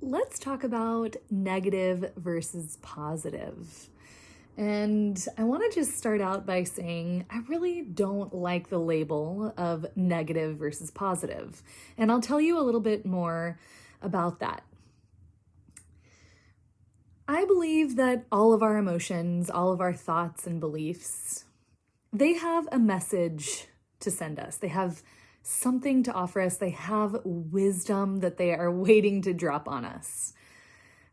let's talk about negative versus positive. And I want to just start out by saying I really don't like the label of negative versus positive. And I'll tell you a little bit more about that. I believe that all of our emotions, all of our thoughts and beliefs, they have a message to send us. They have something to offer us. They have wisdom that they are waiting to drop on us.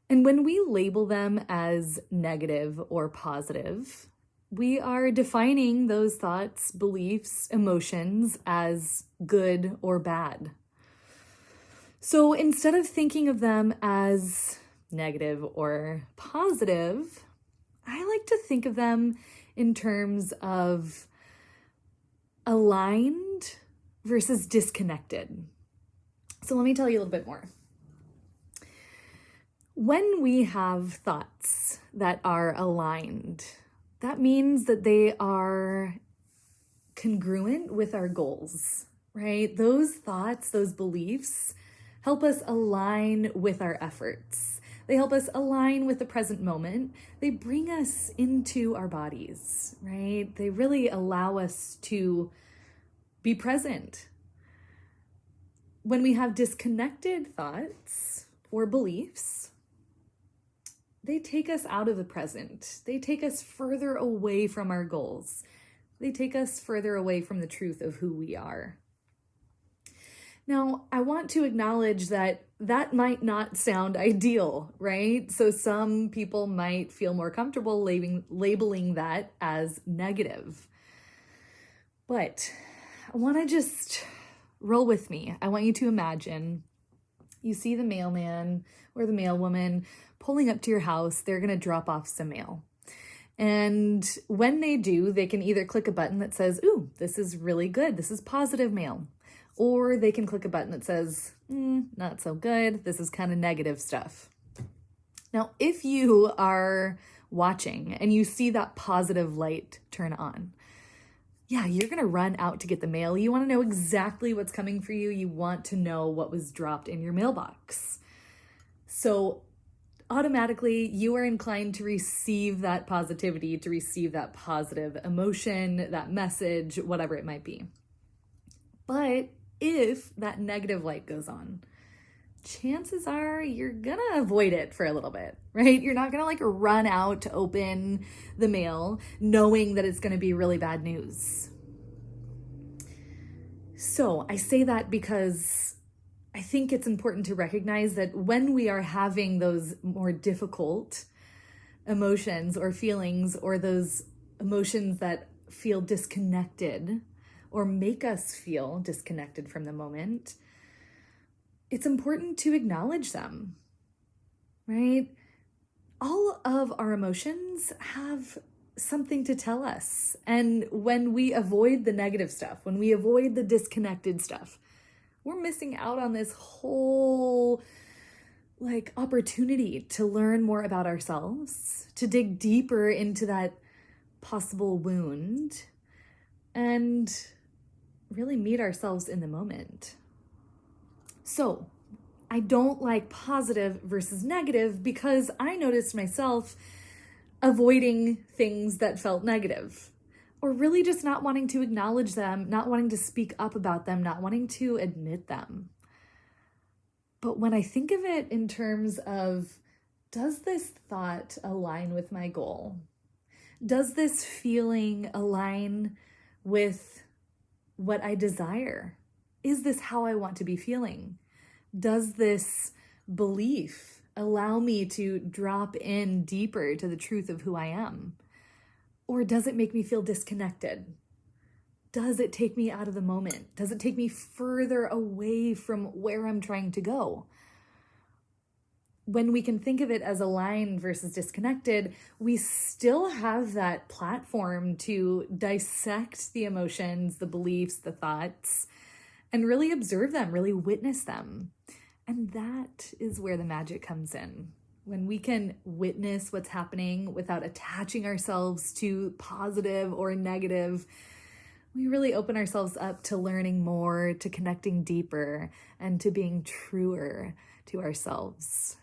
And when we label them as negative or positive, we are defining those thoughts, beliefs, emotions as good or bad. So instead of thinking of them as negative or positive, I like to think of them in terms of aligned versus disconnected. So let me tell you a little bit more. When we have thoughts that are aligned, that means that they are congruent with our goals, right? Those thoughts, those beliefs help us align with our efforts. They help us align with the present moment. They bring us into our bodies, right? They really allow us to be present. When we have disconnected thoughts or beliefs, they take us out of the present. They take us further away from our goals. They take us further away from the truth of who we are. Now, I want to acknowledge that that might not sound ideal, right? So some people might feel more comfortable labeling that as negative. But I want to just roll with me. I want you to imagine you see the mailman or the mailwoman pulling up to your house. They're going to drop off some mail. And when they do, they can either click a button that says, "Ooh, this is really good. This is positive mail." Or they can click a button that says, "Not so good. This is kind of negative stuff." Now, if you are watching and you see that positive light turn on, yeah, you're going to run out to get the mail. You want to know exactly what's coming for you. You want to know what was dropped in your mailbox. So automatically, you are inclined to receive that positivity, to receive that positive emotion, that message, whatever it might be. But if that negative light goes on, chances are you're gonna avoid it for a little bit, right? You're not gonna run out to open the mail knowing that it's gonna be really bad news. So I say that because I think it's important to recognize that when we are having those more difficult emotions or feelings, or those emotions that feel disconnected or make us feel disconnected from the moment, it's important to acknowledge them, right? All of our emotions have something to tell us. And when we avoid the negative stuff, when we avoid the disconnected stuff, we're missing out on this whole opportunity to learn more about ourselves, to dig deeper into that possible wound, and really meet ourselves in the moment. So I don't like positive versus negative because I noticed myself avoiding things that felt negative, or really just not wanting to acknowledge them, not wanting to speak up about them, not wanting to admit them. But when I think of it in terms of, does this thought align with my goal? Does this feeling align with what I desire? Is this how I want to be feeling? Does this belief allow me to drop in deeper to the truth of who I am? Or does it make me feel disconnected? Does it take me out of the moment? Does it take me further away from where I'm trying to go? When we can think of it as aligned versus disconnected, we still have that platform to dissect the emotions, the beliefs, the thoughts, and really observe them, really witness them. And that is where the magic comes in. When we can witness what's happening without attaching ourselves to positive or negative, we really open ourselves up to learning more, to connecting deeper, and to being truer to ourselves.